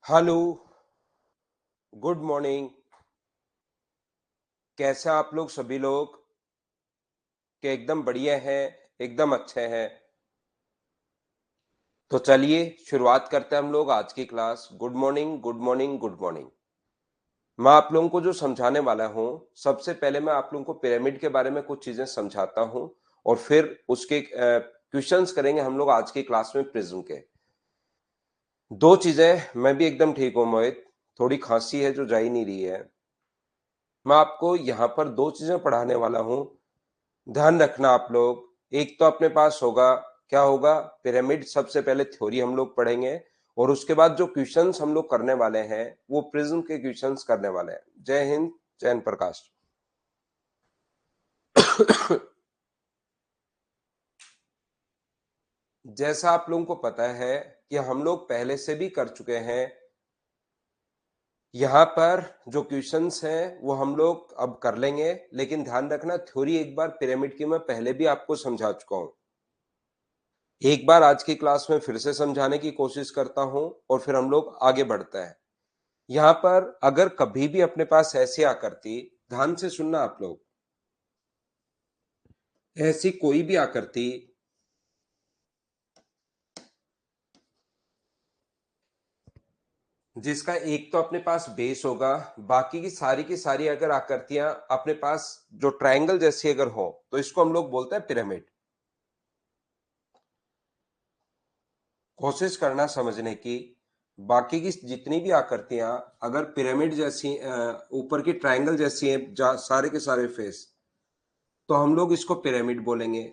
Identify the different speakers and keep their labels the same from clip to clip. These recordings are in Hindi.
Speaker 1: Hello, good morning. कैसे आप लोग सभी लोग? कि एकदम बढ़िया हैं, एकदम अच्छे हैं। तो चलिए शुरुआत करते हैं हम लोग आज की class. Good morning, good morning, good morning. मैं आप लोगों को जो समझाने वाला हूँ, सबसे पहले मैं आप लोगों को पिरामिड के बारे में कुछ चीजें समझाता हूँ और फिर उसके क्वेश्चंस करेंगे हम लोग आज की क्लास में प्रिज्म के। दो चीजें, मैं भी एकदम ठीक हूँ मोहित, थोड़ी खांसी है जो जा ही नहीं रही है। मैं आपको यहाँ पर दो चीजें पढ़ाने वाला हूँ, ध्यान रखना आप लोग। एक तो अपने पास होगा, क्या होगा, पिरामिड। सबसे पहले थ्योरी हम लोग पढ़ेंगे और उसके बाद जो क्वेश्चंस हम लोग करने वाले हैं वो प्रिज्म के क्वेश्चंस करने वाले हैं। जय हिंद, जय प्रकाश। जैसा आप लोगों को पता है कि हम लोग पहले से भी कर चुके हैं, यहाँ पर जो क्वेश्चंस हैं वो हम लोग अब कर लेंगे, लेकिन ध्यान रखना थ्योरी एक बार पिरामिड की मैं पहले भी आपको समझा चुका हूं। एक बार आज की क्लास में फिर से समझाने की कोशिश करता हूं और फिर हम लोग आगे बढ़ते हैं। यहां पर अगर कभी भी अपने पास ऐसी आकृति, ध्यान से सुनना आप लोग, ऐसी कोई भी आकृति जिसका एक तो अपने पास बेस होगा, बाकी की सारी अगर आकृतियां अपने पास जो ट्रायंगल जैसी अगर हो तो इसको हम लोग बोलते हैं पिरामिड। कोशिश करना समझने की, बाकी की जितनी भी आकृतियां अगर पिरामिड जैसी ऊपर की ट्रायंगल जैसी है सारे के सारे फेस, तो हम लोग इसको पिरामिड बोलेंगे।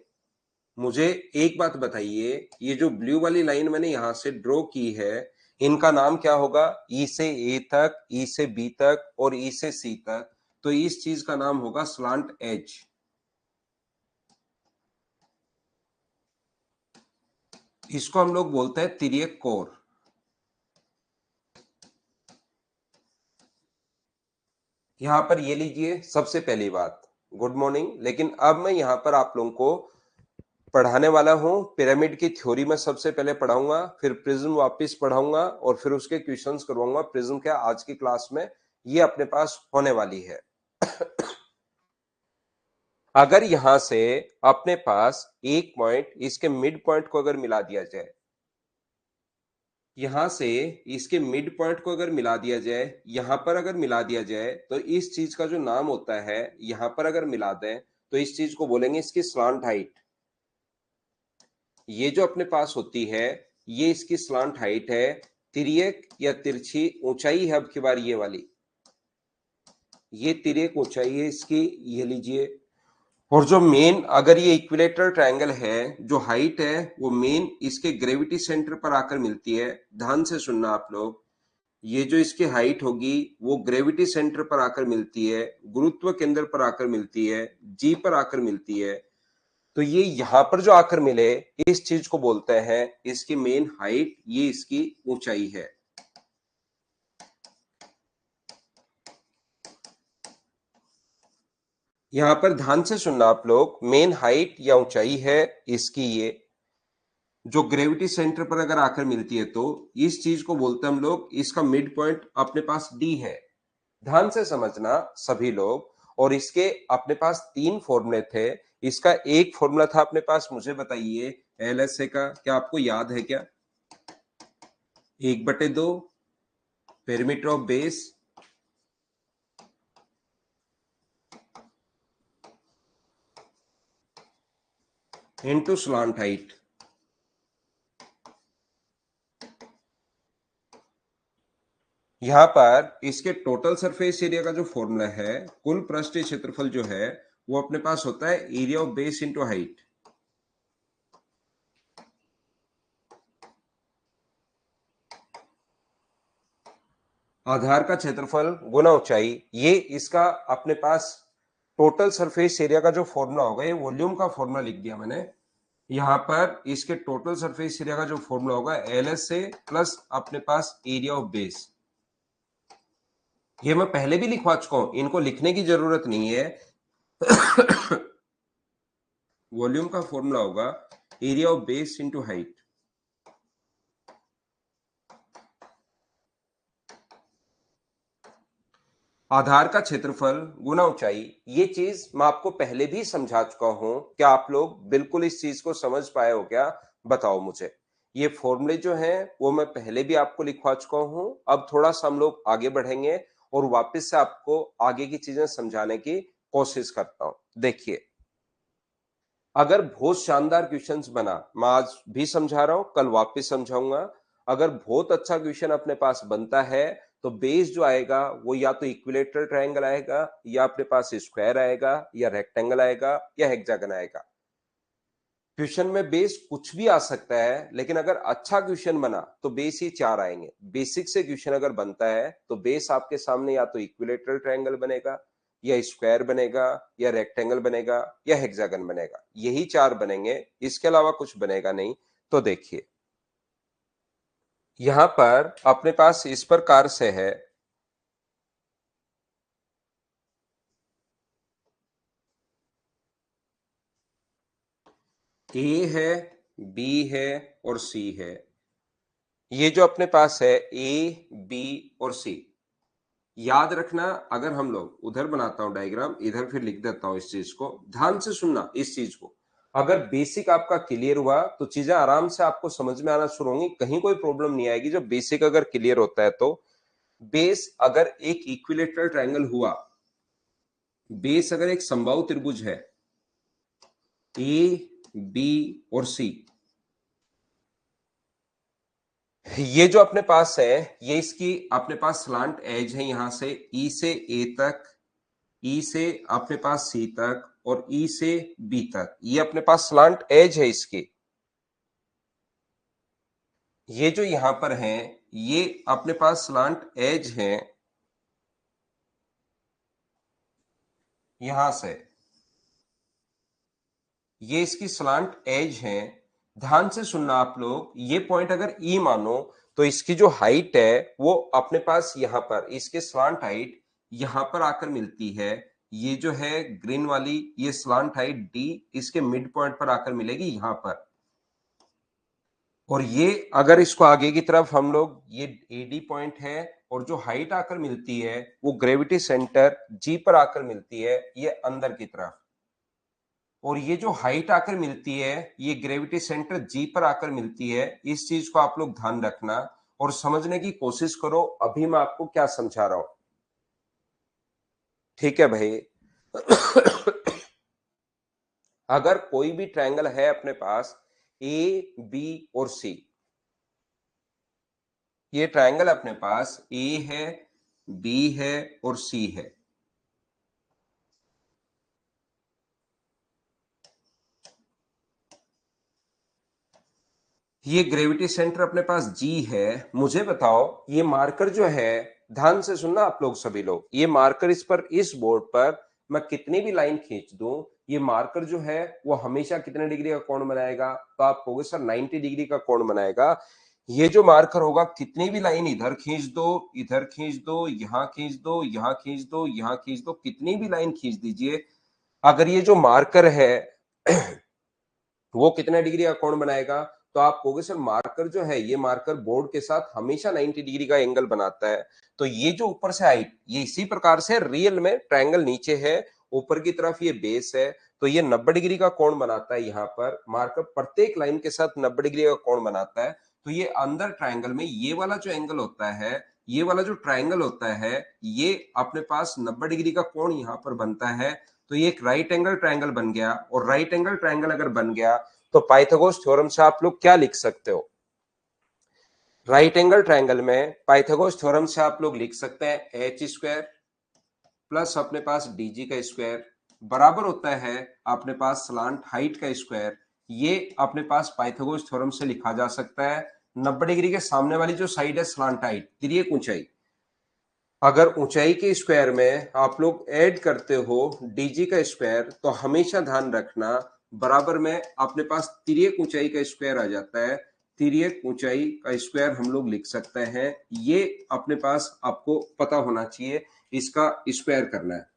Speaker 1: मुझे एक बात बताइए, ये जो ब्लू वाली लाइन मैंने यहां से ड्रॉ की है, इनका नाम क्या होगा? ई से ए तक, ई से बी तक और ई से सी तक। तो इस चीज का नाम होगा स्लांट एज। इसको हम लोग बोलते हैं तिर्यक कोर। यहां पर ये लीजिए, सबसे पहली बात, गुड मॉर्निंग। लेकिन अब मैं यहां पर आप लोगों को पढ़ाने वाला हूं पिरामिड की थ्योरी। में सबसे पहले पढ़ाऊंगा, फिर प्रिज्म वापस पढ़ाऊंगा और फिर उसके क्वेश्चंस करवाऊंगा प्रिज्म के। आज की क्लास में ये अपने पास होने वाली है। अगर यहां से अपने पास एक पॉइंट, इसके मिड पॉइंट को अगर मिला दिया जाए, यहां से इसके मिड पॉइंट को अगर मिला दिया जाए, यहां पर अगर मिला दिया जाए, तो इस चीज का जो नाम होता है, यहां पर अगर मिला दें तो इस चीज को बोलेंगे इसकी स्लांट हाइट। ये जो अपने पास होती है, ये इसकी स्लांट हाइट है। तिर्यक या तिरछी ऊंचाई है अब की बार ये वाली, ये तिर्यक ऊंचाई है इसकी, ये लीजिए। और जो मेन, अगर ये इक्विलेटरल ट्रायंगल है, जो हाइट है वो मेन इसके ग्रेविटी सेंटर पर आकर मिलती है। ध्यान से सुनना आप लोग, ये जो इसकी हाइट होगी वो ग्रेविटी सेंटर पर आकर मिलती है, गुरुत्व केंद्र पर आकर मिलती है, जी पर आकर मिलती है। तो ये यहां पर जो आकर मिले, इस चीज को बोलते हैं इसकी मेन हाइट, ये इसकी ऊंचाई है। यहां पर ध्यान से सुनना आप लोग, मेन हाइट या ऊंचाई है इसकी, ये जो ग्रेविटी सेंटर पर अगर आकर मिलती है तो इस चीज को बोलते हैं हम लोग, इसका मिड पॉइंट अपने पास डी है। ध्यान से समझना सभी लोग। और इसके अपने पास तीन फॉर्मूले थे। इसका एक फॉर्मूला था अपने पास, मुझे बताइए, एलएसए का, क्या आपको याद है क्या? 1/2 perimeter of base into slant height. यहां पर इसके टोटल सरफेस एरिया का जो फॉर्मूला है, कुल पृष्ठीय क्षेत्रफल जो है, वो अपने पास होता है area of base into height. आधार का क्षेत्रफल गुना ऊंचाई, ये इसका अपने पास टोटल सरफेस एरिया का जो फॉर्मूला होगा, ये वॉल्यूम का फॉर्मूला लिख दिया मैंने। यहां पर इसके टोटल सरफेस एरिया का जो फॉर्मूला होगा एल एस से प्लस अपने पास एरिया ऑफ बेस। ये मैं पहले भी लिखवा चुका हूं, इनको लिखने की जरूरत नहीं है। वॉल्यूम का फॉर्मूला होगा area of base into height. आधार का क्षेत्रफल गुना ऊंचाई, ये चीज मैं आपको पहले भी समझा चुका हूं। क्या आप लोग बिल्कुल इस चीज को समझ पाए हो क्या? बताओ मुझे। ये फॉर्मूले जो हैं वो मैं पहले भी आपको लिखवा चुका हूं। अब थोड़ा सा हम लोग आगे बढ़ेंगे और वापस से आपको आगे की चीजें समझाने की कोशिश करता हूं। देखिए, अगर बहुत शानदार क्वेश्चंस बना, मैं आज भी समझा रहा हूं, कल वापस समझाऊंगा। अगर बहुत अच्छा क्वेश्चन अपने पास बनता है तो बेस जो आएगा वो या तो इक्विलेटरल ट्रायंगल आएगा, या अपने पास स्क्वायर आएगा, या रेक्टेंगल आएगा, या हेक्सागन आएगा। क्वेश्चन में बेस कुछ भी आ सकता है, लेकिन अगर अच्छा क्वेश्चन बना तो बेस ही चार आएंगे। बेसिक से क्वेश्चन अगर बनता है तो बेस आपके सामने या तो इक्विलेटरल ट्रायंगल बनेगा, या स्क्वायर बनेगा, या रेक्टेंगल बनेगा, या हेक्सागन बनेगा। यही चार बनेंगे, इसके अलावा कुछ बनेगा नहीं। तो देखिए, यहां पर अपने पास इस प्रकार से है। ए है, बी है, और सी है। ये जो अपने पास है ए, बी और सी, याद रखना। अगर हम लोग उधर बनाता हूं डायग्राम, इधर फिर लिख देता हूं इस चीज को, ध्यान से सुनना इस चीज को। अगर बेसिक आपका क्लियर हुआ तो चीजें आराम से आपको समझ में आना शुरू होंगी, कहीं कोई प्रॉब्लम नहीं आएगी। जब बेसिक अगर क्लियर होता है तो बेस अगर एक इक्विलेटरल ट्रायंगल हुआ, बेस अगर एक समबाहु त्रिभुज है ए, बी और सी, ये जो अपने पास है, ये इसकी अपने पास स्लांट एज है, यहां से ई से ए तक, ई से अपने पास सी तक, और ई से बी तक, ये अपने पास स्लांट एज है इसकी। ये जो यहां पर है, ये अपने पास स्लांट एज है यहां से, ये इसकी स्लांट एज है। ध्यान से सुनना आप लोग, ये पॉइंट अगर ई मानो तो इसकी जो हाइट है वो अपने पास यहां पर, इसके स्लांट हाइट यहां पर आकर मिलती है। ये जो है ग्रीन वाली, ये स्लांट हाइट डी इसके मिड पॉइंट पर आकर मिलेगी यहां पर। और ये अगर इसको आगे की तरफ हम लोग, ये एडी पॉइंट है, और जो हाइट आकर मिलती है वो ग्रेविटी सेंटर जी पर आकर मिलती है, ये अंदर की तरफ। और ये जो हाइट आकर मिलती है ये ग्रेविटी सेंटर जी पर आकर मिलती है। इस चीज को आप लोग ध्यान रखना और समझने की कोशिश करो, अभी मैं आपको क्या समझा रहा हूं। ठीक है भाई। अगर कोई भी ट्रायंगल है अपने पास ए, बी और सी, ये ट्रायंगल अपने पास ए है, बी है और सी है। ये ग्रेविटी सेंटर अपने पास जी है। मुझे बताओ, ये मार्कर जो है, ध्यान से सुनना आप लोग सभी लोग, ये मार्कर इस पर, इस बोर्ड पर मैं कितनी भी लाइन खींच दूं, ये मार्कर जो है वो हमेशा कितने डिग्री का कोण बनाएगा? तो आप कहोगे सर 90 डिग्री का कोण बनाएगा। ये जो मार्कर होगा, कितनी भी लाइन इधर खींच दो, इधर खींच दो, यहां खींच दो, यहां खींच दो, यहां खींच दो, कितनी भी लाइन खींच दीजिए, अगर ये जो मार्कर है वो कितने डिग्री का कोण बनाएगा? तो आप कहोगे सर मार्कर जो है, ये मार्कर बोर्ड के साथ हमेशा 90 डिग्री का एंगल बनाता है। तो ये जो ऊपर से हाइट, ये इसी प्रकार से रियल में ट्रायंगल नीचे है, ऊपर की तरफ ये बेस है, तो ये 90 डिग्री का कोण बनाता है। यहाँ पर मार्कर प्रत्येक लाइन के साथ 90 डिग्री का कोण बनाता है। तो ये अंदर ट्रायंगल में ये वाला जो एंगल होता है, ये वाला जो ट्रायंगल होता है, ये अपने पास 90 डिग्री का कोण यहाँ पर बनता है। तो ये एक राइट एंगल ट्रायंगल बन गया। और राइट एंगल ट्रायंगल अगर बन गया तो पाइथागोरस थ्योरम से आप लोग क्या लिख सकते हो? राइट एंगल ट्रायंगल में पाइथागोरस थ्योरम से आप लोग लिख सकते हैं एच स्क्वायर प्लस अपने पास डीजी का स्क्वायर बराबर होता है अपने पास स्लांट हाइट का स्क्वायर। ये अपने पास पाइथागोरस थ्योरम से लिखा जा सकता है। 90 डिग्री के सामने वाली जो साइड है स्लांट हाइट, तिर्यक ऊंचाई, अगर ऊंचाई के स्क्वायर में आप लोग ऐड करते हो डीजी का स्क्वायर, तो हमेशा ध्यान रखना बराबर में अपने पास तिर्यक ऊंचाई का स्क्वायर आ जाता है। तिर्यक ऊंचाई का स्क्वायर हम लोग लिख सकते हैं। ये अपने पास आपको पता होना चाहिए, इसका स्क्वायर करना है।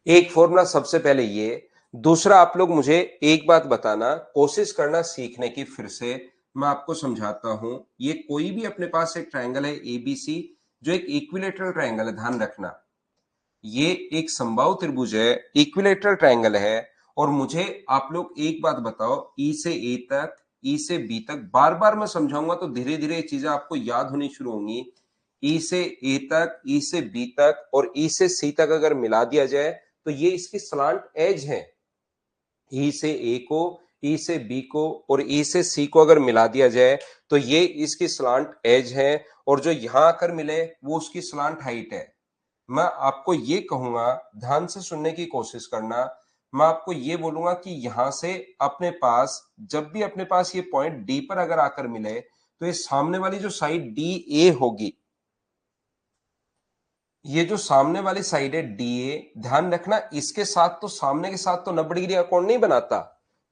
Speaker 1: एक फॉर्मूला सबसे पहले ये। दूसरा, आप लोग मुझे एक बात बताना, कोशिश करना सीखने की। फिर से मैं आपको समझाता हूं। ये कोई भी अपने पास एक ट्रायंगल है एबीसी, जो एक इक्विलेटरल ट्रायंगल है, ध्यान रखना, ये एक समबाहु त्रिभुज है, इक्विलेटरल ट्रायंगल है। और मुझे आप लोग एक बात बताओ, ई से ए तक, ई से बी तक, बार बार मैं समझाऊंगा तो धीरे धीरे ये चीजें आपको याद होनी शुरू होंगी। ई से ए तक, ई से बी तक और ई से सी तक अगर मिला दिया जाए तो ये इसकी स्लांट एज है। ई से ए को, ई से बी को और ई से सी को अगर मिला दिया जाए तो ये इसकी स्लांट एज है, और जो यहां आकर मिले वो उसकी स्लांट हाइट है। मैं आपको ये कहूंगा, ध्यान से सुनने की कोशिश करना, मैं आपको ये बोलूंगा कि यहां से अपने पास, जब भी अपने पास ये पॉइंट डी पर अगर आकर मिले तो ये सामने वाली जो साइड डी ए होगी, ये जो सामने वाली साइड है डी ए, ध्यान रखना इसके साथ तो, सामने के साथ तो 90 डिग्री का कोण नहीं बनाता।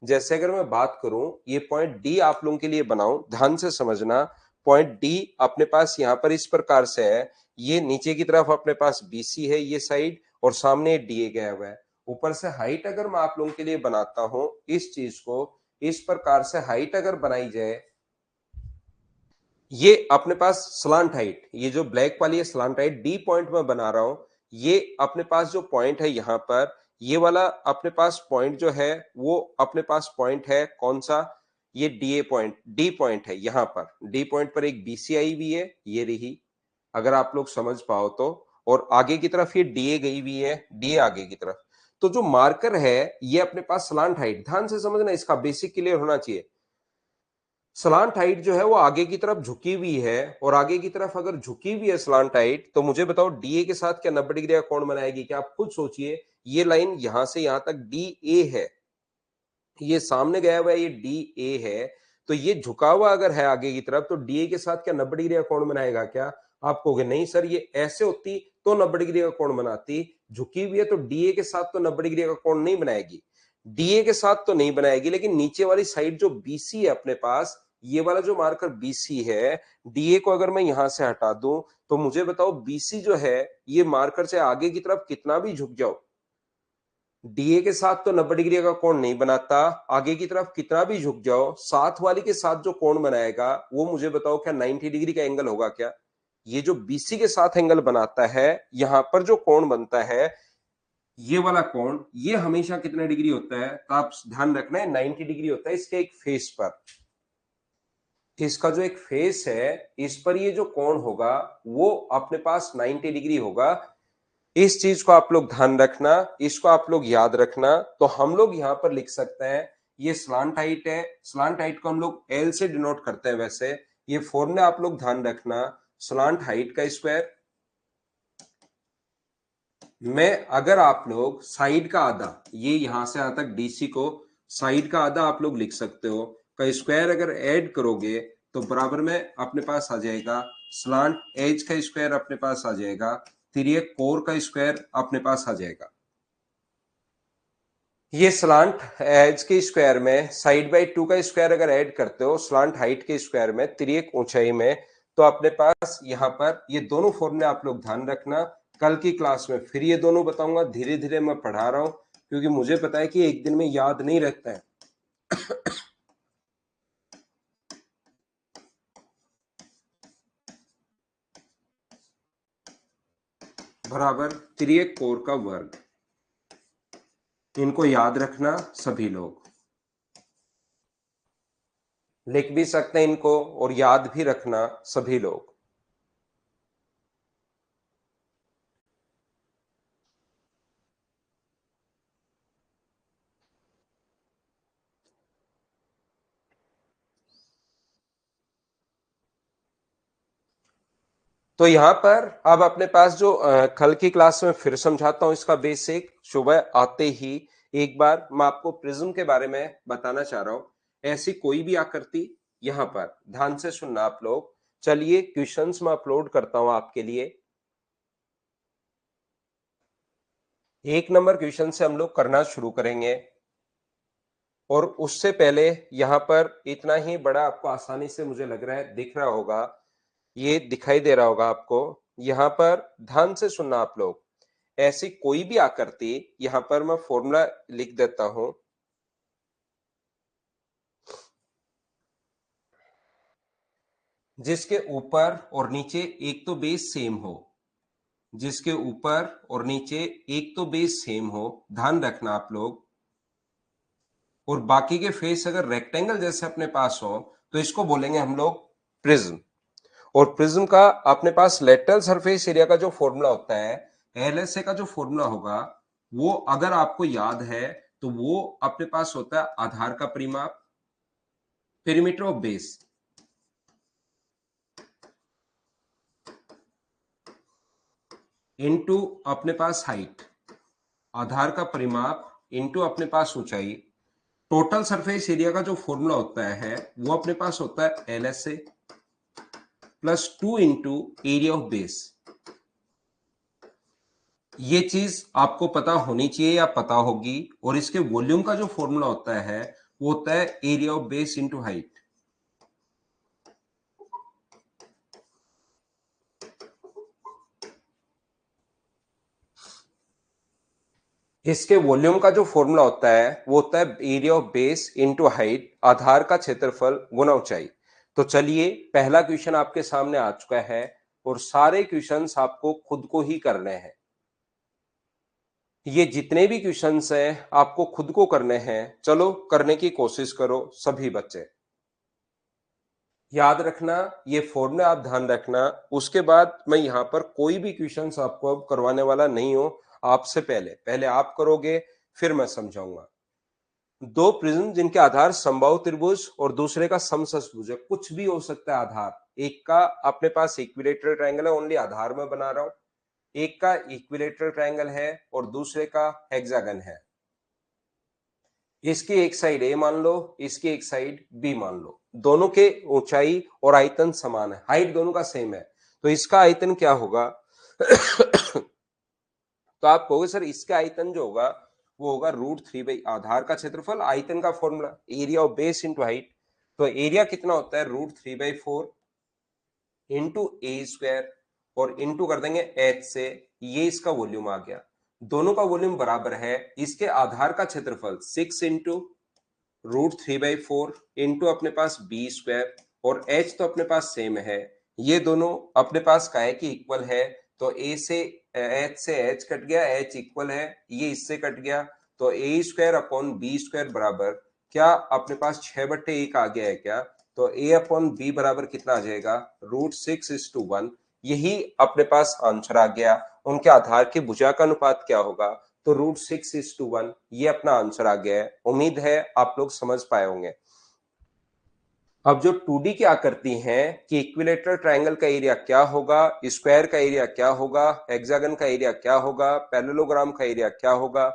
Speaker 1: जैसे अगर मैं बात करूं, ये पॉइंट डी आप लोगों के लिए बनाऊं, ध्यान से समझना, पॉइंट डी अपने पास यहां पर इस प्रकार से है, ये नीचे की तरफ अपने पास बीसी है ये साइड, और सामने डी ए गया हुआ है। ऊपर से हाइट अगर मैं आप लोगों के लिए बनाता हूं इस चीज को, इस प्रकार से हाइट अगर बनाई जाए, ये अपने पास स्लांट हाइट, ये जो ब्लैक वाली है स्लांट हाइट, डी पॉइंट में बना रहा हूं, ये अपने पास जो पॉइंट है यहां पर, ये वाला अपने पास पॉइंट जो है वो अपने पास पॉइंट है कौन सा, ये D A point, D point है यहां पर, डी पॉइंट पर एक बीसी आई हुई है, ये रही, अगर आप लोग समझ पाओ तो। और आगे की तरफ ये डी ए गई हुई है, डी ए आगे की तरफ। तो जो मार्कर है ये अपने पास स्लांट हाइट, ध्यान से समझना, इसका बेसिक क्लियर होना चाहिए। स्लांट हाइट जो है वो आगे की तरफ झुकी हुई है, और आगे की तरफ अगर झुकी हुई है स्लांट हाइट, तो मुझे बताओ डीए के साथ क्या 90 डिग्री का कोण बनाएगी क्या? आप खुद सोचिए, ये लाइन यहां से यहां तक डी ए है, ये सामने गया हुआ है, ये डी ए है, तो ये झुका हुआ अगर है आगे की तरफ, तो डीए के साथ क्या 90 डिग्री का कोण बनाएगा क्या? आप कहोगे नहीं सर, ये ऐसे होती तो 90 डिग्री का कोण बनाती, झुकी हुई है तो डीए के साथ तो 90 डिग्री का कोण नहीं बनाएगी, डीए के साथ तो नहीं बनाएगी, लेकिन नीचे वाली साइड जो बीसी है अपने पास, ये वाला जो मार्कर बीसी है, डीए को अगर मैं यहां से हटा दूं, तो मुझे बताओ बीसी जो है, ये मार्कर से आगे की तरफ कितना भी झुक जाओ, डीए के साथ तो 90 डिग्री का कोण नहीं बनाता, आगे की तरफ कितना भी झुक जाओ, साथ वाली के साथ जो कोण बनाएगा वो मुझे बताओ क्या 90 डिग्री का एंगल होगा क्या? ये जो बीसी के साथ एंगल बनाता है, यहां पर जो कोण बनता है, ये वाला कोण, ये हमेशा कितने डिग्री होता है? तो आप ध्यान रखना है 90 डिग्री होता है इसके एक फेस पर। इसका जो एक फेस है, इस पर ये जो कोण होगा वो अपने पास 90 डिग्री होगा। इस चीज को आप लोग ध्यान रखना, इसको आप लोग याद रखना। तो हम लोग यहां पर लिख सकते हैं, ये स्लांट हाइट है, स्लांट हाइट को हम लोग एल से डिनोट करते हैं। वैसे ये फॉर्मूला आप लोग ध्यान रखना, स्लांट हाइट का स्क्वायर में अगर आप लोग साइड का आधा, ये यहां से यहां तक डीसी को साइड का आधा आप लोग लिख सकते हो, का स्क्वायर अगर ऐड करोगे तो बराबर में अपने पास आ जाएगा स्लांट एज का स्क्वायर, अपने पास आ जाएगा तिर्यक कोर का स्क्वायर, अपने पास आ जाएगा। ये स्लांट एज के स्क्वायर में साइड बाई टू का स्क्वायर अगर ऐड करते हो स्लांट हाइट के स्क्वायर में तिर्यक ऊंचाई में, तो अपने पास यहां पर ये दोनों फॉर्मूले आप लोग ध्यान रखना। कल की क्लास में फिर ये दोनों बताऊंगा, धीरे धीरे मैं पढ़ा रहा हूं क्योंकि मुझे पता है कि एक दिन में याद नहीं रहता है। बराबर तिर्यक कोर का वर्ग, इनको याद रखना सभी लोग, लिख भी सकते हैं इनको और याद भी रखना सभी लोग। तो यहां पर अब अपने पास जो कल की क्लास में फिर समझाता हूं इसका बेसिक, सुबह आते ही एक बार मैं आपको प्रिज्म के बारे में बताना चाह रहा हूं। ऐसी कोई भी आकृति, यहां पर ध्यान से सुनना आप लोग। चलिए क्वेश्चंस मैं अपलोड करता हूं आपके लिए। एक नंबर क्वेश्चन से हम लोग करना शुरू करेंगे, और उससे पहले यहां पर इतना ही बड़ा आपको आसानी से मुझे लग रहा है दिख रहा होगा, ये दिखाई दे रहा होगा आपको। यहां पर ध्यान से सुनना आप लोग, ऐसी कोई भी आकृति, यहां पर मैं फॉर्मूला लिख देता हूं। जिसके ऊपर और नीचे एक तो बेस सेम हो, जिसके ऊपर और नीचे एक तो बेस सेम हो, ध्यान रखना आप लोग। और बाकी के फेस अगर रेक्टेंगल जैसे अपने पास हो तो इसको बोलेंगे हम लोग प्रिज्म। और प्रिज्म का अपने पास लेटरल सरफेस एरिया का जो फॉर्मूला होता है, एलएसए का जो फॉर्मूला होगा, वो अगर आपको याद है तो वो अपने पास होता है आधार का परिमाप, पेरीमीटर ऑफ बेस, इनटू अपने पास हाइट, आधार का परिमाप इनटू अपने पास ऊंचाई। टोटल सरफेस एरिया का जो फॉर्मूला होता है वो अपने पास होता है LSA plus 2 into area of base. ये चीज आपको पता होनी चाहिए या पता होगी। और इसके वॉल्यूम का जो फॉर्मूला होता है वो होता है area of base into height. इसके वॉल्यूम का जो फॉर्मूला होता है वो होता है area of base into height, आधार का क्षेत्रफल गुना ऊंचाई। तो चलिए, पहला क्वेश्चन आपके सामने आ चुका है और सारे क्वेश्चंस आपको खुद को ही करने हैं। ये जितने भी क्वेश्चंस हैं आपको खुद को करने हैं। चलो करने की कोशिश करो सभी बच्चे। याद रखना, ये फॉर्मूला आप ध्यान रखना। उसके बाद मैं यहां पर कोई भी क्वेश्चंस आपको अब करवाने वाला नहीं हूं। आपसे पहले पहले आप करोगे, फिर मैं समझाऊंगा। दो प्रिज्म जिनके आधार समबाहु त्रिभुज और दूसरे का समचतुर्भुज है, कुछ भी हो सकता है आधार। एक का अपने पास इक्विलेटरल ट्रायंगल है, ओनली आधार में बना रहा हूं। एक का इक्विलेटरल ट्रायंगल है और दूसरे का हेक्सागन है। इसकी एक साइड ए मान लो, इसकी एक साइड बी मान लो। दोनों के ऊंचाई और आयतन समान है, हाइट दोनों का सेम है। तो इसका आयतन क्या होगा? तो आप कहोगे सर इसका आयतन जो होगा वो होगा √3 आधार का क्षेत्रफल, आयतन का formula area of base into height. तो एरिया कितना होता है? √3/4 इंटू ए स्क्वायर और इंटू कर देंगे एच से। ये इसका वॉल्यूम आ गया। दोनों का वॉल्यूम बराबर है। इसके आधार का क्षेत्रफल 6 इंटू √3/4 इंटू अपने पास बी स्क्वायर और एच तो अपने पास सेम है। ये दोनों अपने पास का है कि इक्वल है। तो ए से एच कट गया, एच इक्वल है, ये इससे कट गया। तो ए स्क्वायर अपॉन बी स्क्वायर बराबर क्या अपने पास 6/1 आ गया है क्या? तो ए अपॉन बी बराबर कितना आ जाएगा? √6:1। यही अपने पास आंसर आ गया। उनके आधार की भुजा का अनुपात क्या होगा? तो √6:1। ये अपना आंसर आ गया है। उम्मीद है आप लोग समझ पाए होंगे। अब जो 2D क्या करती हैं कि इक्विलेटरल ट्रायंगल का एरिया क्या होगा, स्क्वायर का एरिया क्या होगा, हेक्सागन का एरिया क्या होगा, पैरेललोग्राम का एरिया क्या होगा,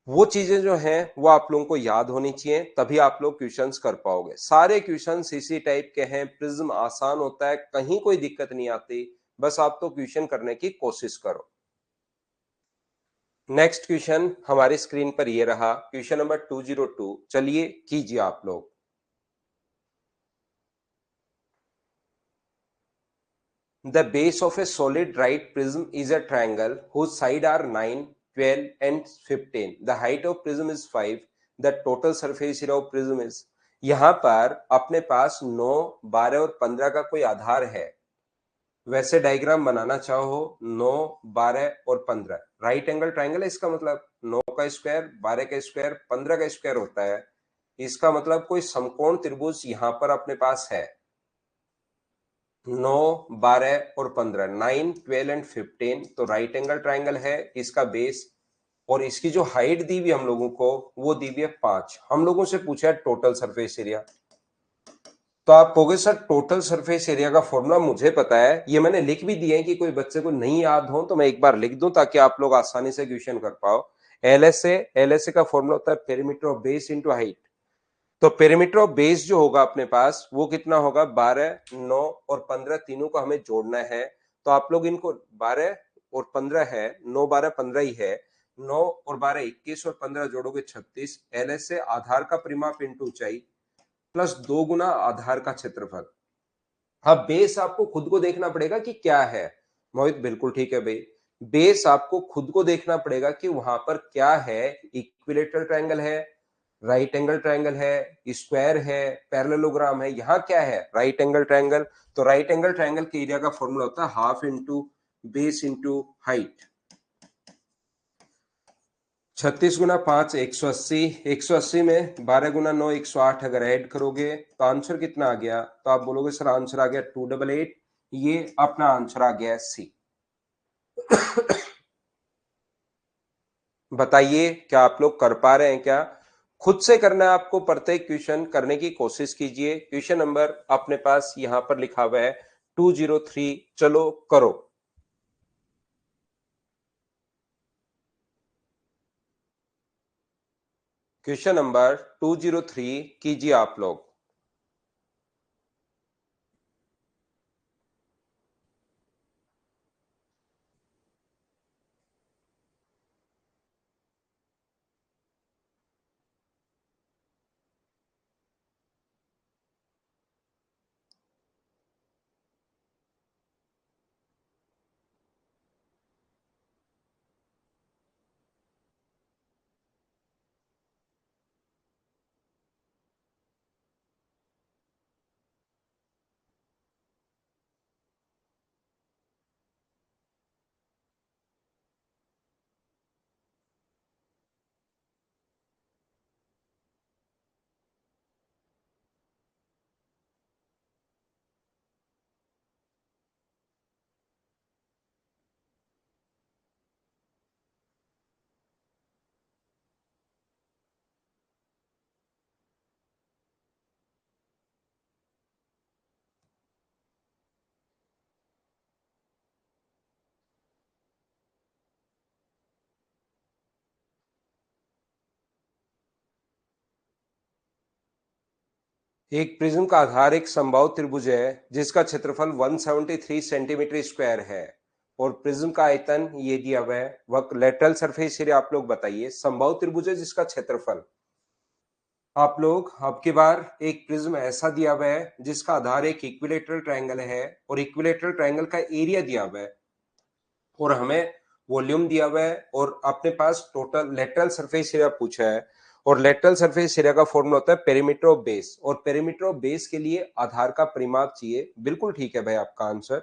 Speaker 1: वो चीजें जो हैं वो आप लोगों को याद होनी चाहिए, तभी आप लोग क्वेश्चंस कर पाओगे। सारे क्वेश्चंस इसी टाइप के हैं। प्रिज्म आसान होता है, कहीं कोई दिक्कत नहीं आती। बस आप तो क्वेश्चन करने की कोशिश करो। नेक्स्ट क्वेश्चन हमारी स्क्रीन पर ये रहा, क्वेश्चन नंबर 202। चलिए कीजिए आप लोग। The base of a solid right prism is a triangle whose sides are 9, 12 and 15. The height of prism is 5. The total surface area of prism is। यहां पर अपने पास 9, 12 और 15 का कोई आधार है। वैसे डायग्राम बनाना चाहो 9, 12 और 15 राइट एंगल ट्राइंगल है। इसका मतलब 9 का स्क्वायर, 12 का स्क्वायर, 15 का स्क्वायर होता है। इसका मतलब कोई समकोण त्रिभुज यहां पर अपने पास है। 9, 12 और 15, 9, 12 एंड 15 तो राइट एंगल ट्राइंगल है। इसका बेस और इसकी जो हाइट दी हुई हम लोगों को वो दी हुई है 5। हम लोगों से पूछा है टोटल सरफेस एरिया। तो आप कहोगे सर टोटल सरफेस एरिया का फॉर्मूला मुझे पता है, ये मैंने लिख भी दिया है कि कोई बच्चे को नहीं याद हो तो मैं एक बार लिख दूं ताकि आप लोग आसानी से क्वेश्चन कर पाओ। एलएसए का फॉर्मूला होता है perimeter of base into height. तो पेरीमीटर ऑफ बेस जो होगा अपने पास वो कितना होगा? 12, 9 और 15 तीनों को हमें जोड़ना है। तो आप लोग इनको 12 और 15 है, 9, 12, 15 ही है। 9 और 12 21 और 15 जोड़ोगे 36। एलएसए आधार का परिमाप इंटू ऊंचाई प्लस 2 गुना आधार का क्षेत्रफल। अब बेस आपको खुद को देखना पड़ेगा कि क्या है। मोहित बिल्कुल ठीक है भाई। बेस आपको खुद को देखना पड़ेगा कि वहां पर क्या है। इक्विलेटरल ट्रायंगल है, राइट एंगल ट्रायंगल है, स्क्वायर है, पैरेललोग्राम है, यहाँ क्या है? Right angle triangle. तो राइट एंगल ट्रायंगल के एरिया का फॉर्मूला होता है half into base into height. 36 × 5 180, 180 में 12 × 9 108 अगर ऐड करोगे तो आंसर कितना आ गया? तो आप बोलोगे सर आंसर आ गया 288। ये अपना आंसर आ गया सी। बताइए क्या आप लोग कर पा रहे हैं क्या? खुद से करना है आपको, प्रत्येक क्वेश्चन करने की कोशिश कीजिए। क्वेश्चन नंबर अपने पास यहां पर लिखा हुआ है 203। चलो करो। क्वेश्चन नंबर 203 कीजिए आप लोग। एक प्रिज्म का आधार एक समबाहु त्रिभुज है जिसका क्षेत्रफल 173 सेंटीमीटर स्क्वायर है और प्रिज्म का आयतन ये दिया हुआ है। वह लेटरल सरफेस एरिया आप लोग बताइए। समबाहु त्रिभुज है जिसका क्षेत्रफल, आप लोग अब की बार एक प्रिज्म ऐसा दिया हुआ है जिसका आधार एक इक्विलेटरल ट्रायंगल है और इक्विलेटरल ट्रायंगल का एरिया दिया हुआ है और हमें वॉल्यूम दिया हुआ है और अपने पास टोटल लेटरल सरफेस एरिया पूछा है और लेटरल सरफेस एरिया का फॉर्मूला होता है पेरीमीटर ऑफ बेस और पेरीमीटर ऑफ बेस के लिए आधार का परिमाप चाहिए। बिल्कुल ठीक है भाई आपका आंसर।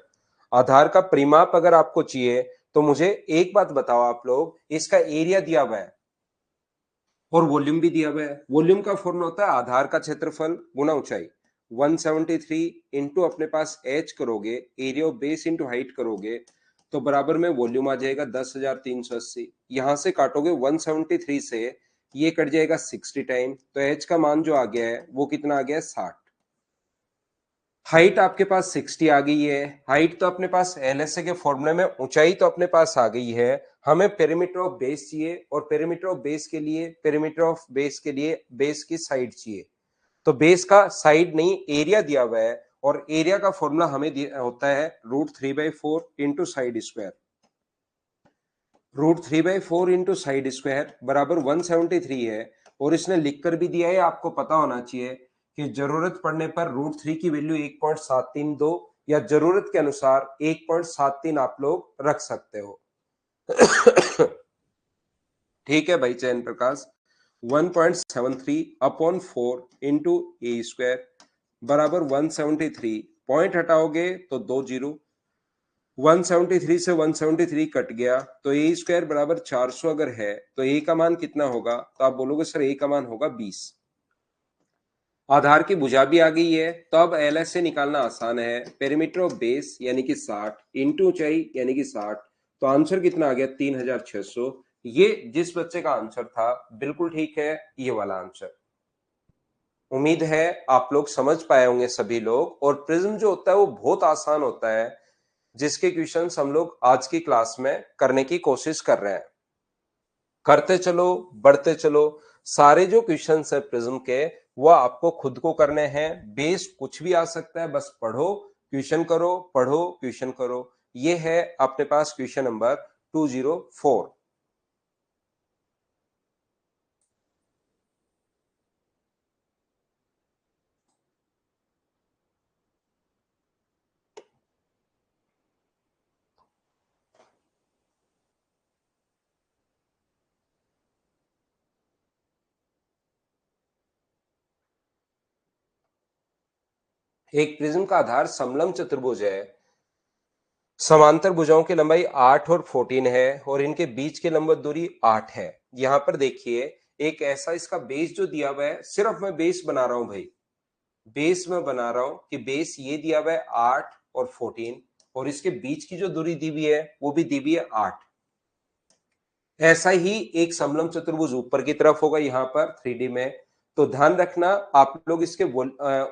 Speaker 1: आधार का परिमाप अगर आपको चाहिए तो मुझे एक बात बताओ आप लोग, इसका एरिया दिया हुआ है और वॉल्यूम भी दिया हुआ है। वॉल्यूम का फॉर्मूला होता है आधार का क्षेत्रफल गुना ऊंचाई। 173 इंटू अपने पास एच करोगे, area of base into height करोगे तो बराबर में वॉल्यूम आ जाएगा 10,380। यहां से काटोगे 173 से, ये कट जाएगा 60 टाइम, तो एच का मान जो आ गया है वो कितना आ गया है 60। हाइट आपके पास 60 आ गई है। हाइट तो अपने पास एलएसए के फॉर्मूले में, ऊंचाई तो अपने पास आ गई है। हमें पेरीमीटर ऑफ बेस चाहिए और पेरीमीटर ऑफ बेस के लिए, पेरीमीटर ऑफ बेस के लिए बेस की साइड चाहिए। तो बेस का साइड नहीं, एरिया दिया हुआ है और एरिया का फॉर्मूला हमें होता है √3/4 into side square. √3/4 into side square बराबर 173 है और इसने लिखकर भी दिया है, आपको पता होना चाहिए कि जरूरत पड़ने पर √3 की वैल्यू 1.732 या जरूरत के अनुसार 1.73 आप लोग रख सकते हो। ठीक है भाई चयन प्रकाश। 1.73/4 इंटू ए स्क्वायर बराबर 173। पॉइंट हटाओगे तो 2 जीरो। 173 से 173 कट गया तो ए स्क्वायर बराबर 400 अगर है तो ए का मान कितना होगा? तो आप बोलोगे सर ए का मान होगा 20। आधार की भुजा भी आ गई है तो अब एलएस से निकालना आसान है। पेरीमीटर ऑफ बेस यानी कि 60 इंटू ऊंचाई यानी कि 60, तो आंसर कितना आ गया 3600। ये जिस बच्चे का आंसर था बिल्कुल ठीक है, ये वाला आंसर। उम्मीद है आप लोग समझ पाए होंगे सभी लोग। और प्रिज्म जो होता है वो बहुत आसान होता है, जिसके क्वेश्चंस हम लोग आज की क्लास में करने की कोशिश कर रहे हैं। करते चलो, बढ़ते चलो। सारे जो क्वेश्चंस है प्रिज्म के वो आपको खुद को करने हैं। बेस कुछ भी आ सकता है, बस पढ़ो क्वेश्चन करो, पढ़ो क्वेश्चन करो। ये है अपने पास क्वेश्चन नंबर 204। एक प्रिज्म का आधार समलंब चतुर्भुज है, समांतर भुजाओं की लंबाई 8 और 14 है और इनके बीच की लंबवत दूरी 8 है। यहां पर देखिए एक ऐसा इसका बेस जो दिया हुआ है, सिर्फ मैं बेस बना रहा हूं भाई, बेस में बना रहा हूं कि बेस ये दिया हुआ है 8 और 14 और इसके बीच की जो दूरी दी हुई है वो भी दी हुई है 8। ऐसा ही एक समलंब चतुर्भुज ऊपर की तरफ होगा यहाँ पर 3D में। तो ध्यान रखना आप लोग इसके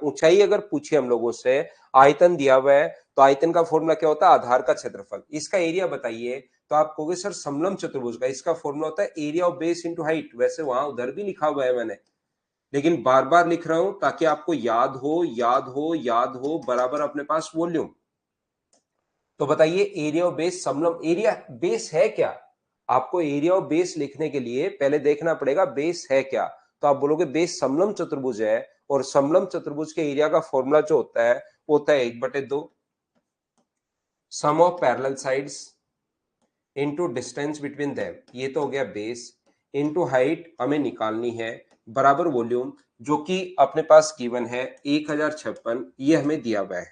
Speaker 1: ऊंचाई अगर पूछे हम लोगों से, आयतन दिया हुआ है तो आयतन का फॉर्मूला क्या होता है, आधार का क्षेत्रफल। इसका एरिया बताइए तो आप कहोगे सर समलंब चतुर्भुज का इसका फॉर्मूला होता है area of base into height. वैसे वहां उधर भी लिखा हुआ है मैंने, लेकिन बार बार लिख रहा हूं ताकि आपको याद हो याद हो याद हो बराबर अपने पास वॉल्यूम। तो बताइए एरिया ऑफ बेस समलंब, एरिया बेस है क्या? आपको एरिया ऑफ बेस लिखने के लिए पहले देखना पड़ेगा बेस है क्या। तो आप बोलोगे बेस समलंब चतुर्भुज है और समलंब चतुर्भुज के एरिया का फॉर्मूला जो होता है वो होता है 1/2 sum of parallel sides into distance between them. ये तो हो गया बेस, इनटू हाइट हमें निकालनी है, बराबर वॉल्यूम जो कि अपने पास गिवन है 1056, ये हमें दिया हुआ है।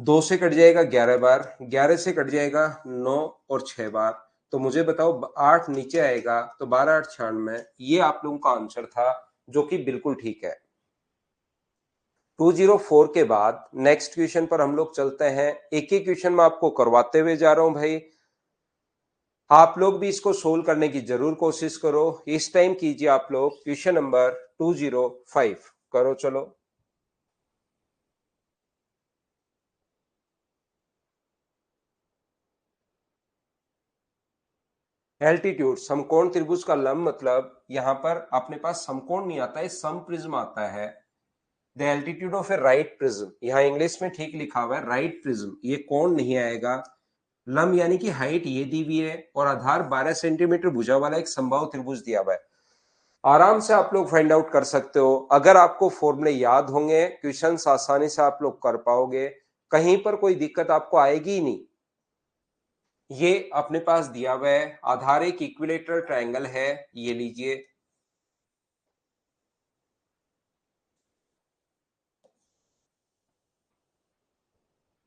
Speaker 1: 2 से कट जाएगा 11 बार, 11 से कट जाएगा 9 और 6 बार। तो मुझे बताओ 8 नीचे आएगा तो 12 8 96। ये आप लोगों का आंसर था जो कि बिल्कुल ठीक है। 204 के बाद नेक्स्ट क्वेश्चन पर हम लोग चलते हैं। एक ही क्वेश्चन में आपको करवाते हुए जा रहा हूं भाई, आप लोग भी इसको सोल्व करने की जरूर कोशिश करो। इस टाइम कीजिए आप लोग क्वेश्चन नंबर 205, करो चलो। एल्टीट्यूड समकोण त्रिभुज का लंब, मतलब यहां पर अपने पास समकोण नहीं आता है, सम प्रिज्म आता है। The altitude of A right prism, यहाँ इंग्लिश में ठीक लिखा हुआ है राइट प्रिज्म, ये कोण नहीं आएगा। लंब यानी कि हाइट ये दी हुई है और आधार 12 सेंटीमीटर भुजा वाला एक समबाहु त्रिभुज दिया हुआ है। आराम से आप लोग फाइंड आउट कर सकते हो, अगर आपको फॉर्मूले याद होंगे क्वेश्चंस आसानी से आप लोग कर पाओगे, कहीं पर कोई दिक्कत आपको आएगी ही नहीं। ये अपने पास दिया हुआ है, आधार एक इक्विलेटरल ट्रायंगल है, ये लीजिए।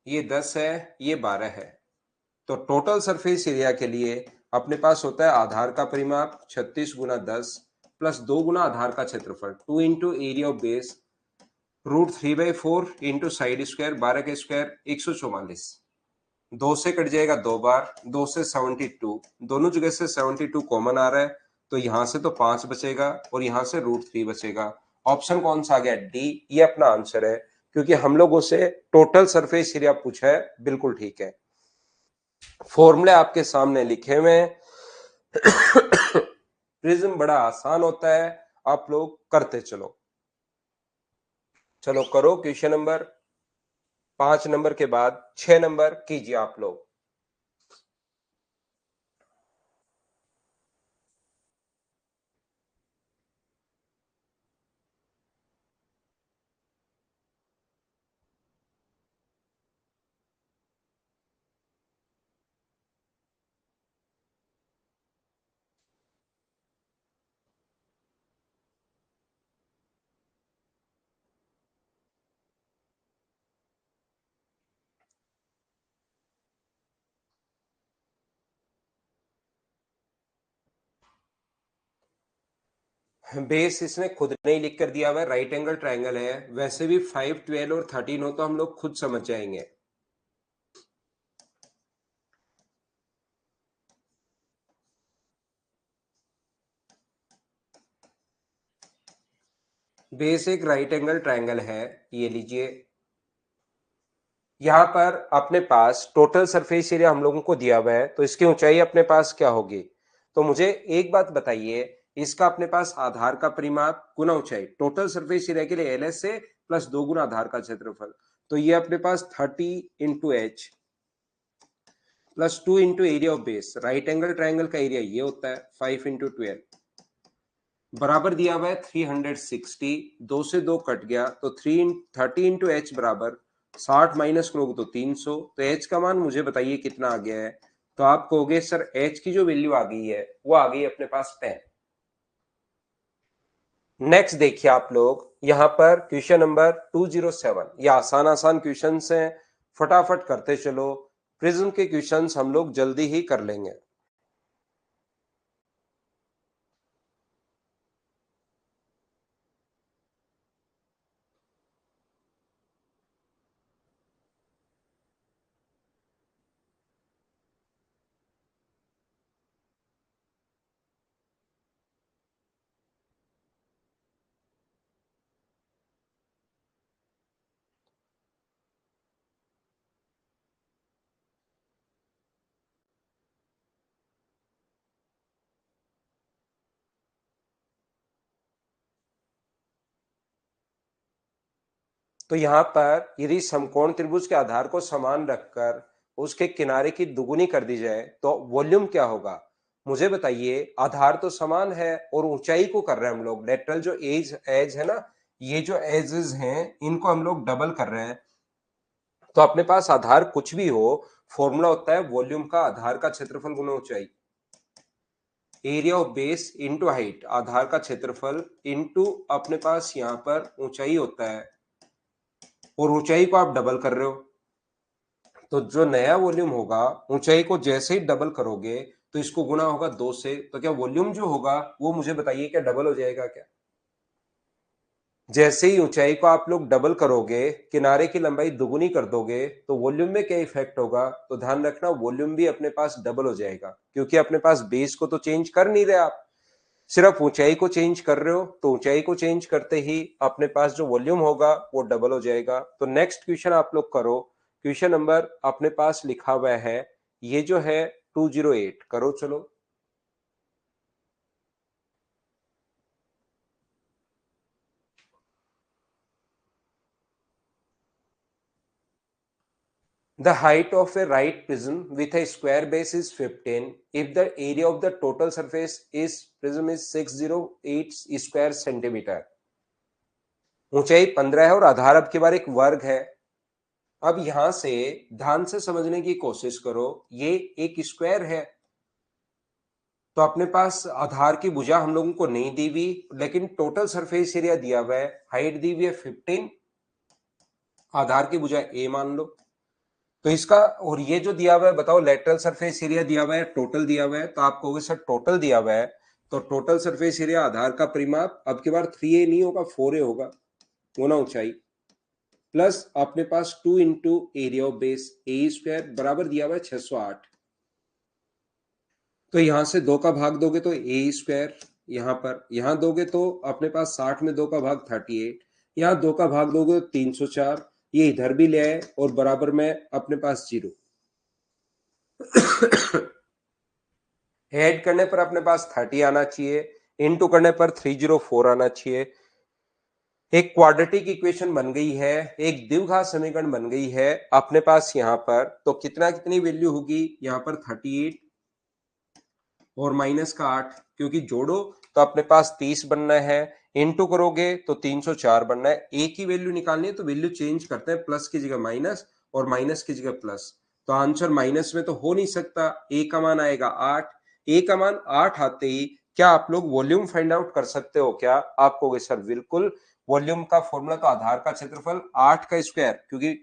Speaker 1: ये 10 है, ये 12 है। तो टोटल सरफेस एरिया के लिए अपने पास होता है आधार का परिमाप 36 गुना 10 प्लस 2 गुना आधार का क्षेत्रफल 2 into area of base √3/4 into side square 12 के स्क्वायर 144। 2 से कट जाएगा 2 बार, 2 से 72, दोनों जगह से 72 कॉमन आ रहा है तो यहां से तो 5 बचेगा और यहां से √3 बचेगा। ऑप्शन कौन सा आ गया, डी, ये अपना आंसर है क्योंकि हम लोगों से टोटल सरफेस एरिया पूछा है, बिल्कुल ठीक है। फॉर्मूले आपके सामने लिखे हुए हैं। प्रिज्म बड़ा आसान होता है, आप लोग करते चलो। चलो करो क्वेश्चन नंबर 5 नंबर के बाद 6 नंबर कीजिए आप लोग। बेस इसने खुद नहीं लिख कर दिया हुआ है, राइट एंगल ट्रायंगल है। वैसे भी 5 12 और 13 हो तो हम लोग खुद समझ जाएंगे। बेस एक राइट एंगल ट्रायंगल है, ये लीजिए। यहां पर अपने पास टोटल सरफेस एरिया हम लोगों को दिया हुआ है तो इसकी ऊंचाई अपने पास क्या होगी। तो मुझे एक बात बताइए, इसका अपने पास आधार का परिमाप गुना ऊंचाई, टोटल सरफेस एरिया के लिए LS से प्लस 2 गुना आधार का क्षेत्रफल, तो ये अपने पास 30 into H plus 2 into area of base. Right angle triangle का एरिया ये होता है 5 इंटू 12 बराबर दिया हुआ है 360। 2 से 2 कट गया तो 30 इंटू एच बराबर 60 माइनस करोगे तो 300। तो एच का मान मुझे बताइए कितना आ गया है। तो आप कहोगे सर एच की जो वैल्यू आ गई है वो आ गई अपने पास 10। नेक्स्ट देखिए आप लोग यहां पर क्वेश्चन नंबर 207, ये आसान आसान क्वेश्चंस हैं, फटाफट करते चलो। प्रिज्म के क्वेश्चंस हम लोग जल्दी ही कर लेंगे। तो यहाँ पर यदि समकोण त्रिभुज के आधार को समान रखकर उसके किनारे की दुगुनी कर दी जाए तो वॉल्यूम क्या होगा? मुझे बताइए। आधार तो समान है और ऊंचाई को कर रहे हैं हम लोग, लेटरल जो एज एज है ना, ये जो एजेस हैं इनको हम लोग डबल कर रहे हैं। तो अपने पास आधार कुछ भी हो, फॉर्मूला होता है वॉल्यूम का आधार का क्षेत्रफल गुना ऊंचाई। Area of base into height, आधार का क्षेत्रफल इंटू अपने पास यहाँ पर ऊंचाई होता है, और ऊंचाई को आप डबल कर रहे हो। तो जो नया वॉल्यूम होगा, ऊंचाई को जैसे ही डबल करोगे तो इसको गुना होगा 2 से, तो क्या वॉल्यूम जो होगा वो मुझे बताइए क्या डबल हो जाएगा क्या? जैसे ही ऊंचाई को आप लोग डबल करोगे, किनारे की लंबाई दुगुनी कर दोगे, तो वॉल्यूम में क्या इफेक्ट होगा? तो ध्यान रखना वॉल्यूम भी अपने पास डबल हो जाएगा, क्योंकि अपने पास बेस को तो चेंज कर नहीं रहे आप, सिर्फ ऊंचाई को चेंज कर रहे हो। तो ऊंचाई को चेंज करते ही अपने पास जो वॉल्यूम होगा वो डबल हो जाएगा। तो नेक्स्ट क्वेश्चन आप लोग करो। क्वेश्चन नंबर अपने पास लिखा हुआ है, ये जो है 208, करो चलो। The height of a right prism with a square base is 15 if the area of the total surface is prism is 608 square centimeter। ऊंचाई 15 है और आधार अब की बार एक वर्ग है। अब यहां से ध्यान से समझने की कोशिश करो, ये एक स्क्वायर है, तो अपने पास आधार की भुजा हम लोगों को नहीं दी हुई, लेकिन टोटल सरफेस एरिया दिया हुआ है, हाइट दी हुई है 15, आधार की भुजा ए मान लो। तो इसका और ये जो दिया हुआ है बताओ, लेटरल सरफेस एरिया दिया हुआ है, टोटल दिया हुआ है, तो आप कहोगे सर टोटल दिया हुआ है, तो टोटल सरफेस एरिया आधार का परिमाप अब की बार 3a नहीं होगा 4a होगा, गुना ऊंचाई, प्लस अपने पास 2 into area of base A square बराबर दिया हुआ है 608। तो यहां से 2 का भाग दोगे तो ए स्क्वायर, यहां पर यहां दोगे तो अपने पास 60 में 2 का भाग 38, यहां 2 का भाग दोगे तो 304, ये इधर भी ले आए और बराबर में अपने पास 0। ऐड करने पर अपने पास 30 आना चाहिए, इनटू करने पर 304 आना चाहिए। एक क्वाड्रेटिक इक्वेशन बन गई है, एक द्विघात समीकरण बन गई है अपने पास यहाँ पर। तो कितना कितनी वैल्यू होगी यहाँ पर? 38 और माइनस का 8, क्योंकि जोड़ो तो अपने पास 30 बनना है, इनटू करोगे तो 304 बनना है। एक ही वैल्यू निकालनी है तो वैल्यू चेंज करते हैं, प्लस की जगह माइनस और माइनस की जगह प्लस। तो आंसर माइनस में तो हो नहीं सकता, ए का मान आएगा 8। ए का मान 8 आते ही क्या आप लोग वॉल्यूम फाइंड आउट कर सकते हो क्या? आप कहोगे सर बिल्कुल, वॉल्यूम का फॉर्मूला तो आधार का क्षेत्रफल 8 का स्क्वायर, क्योंकि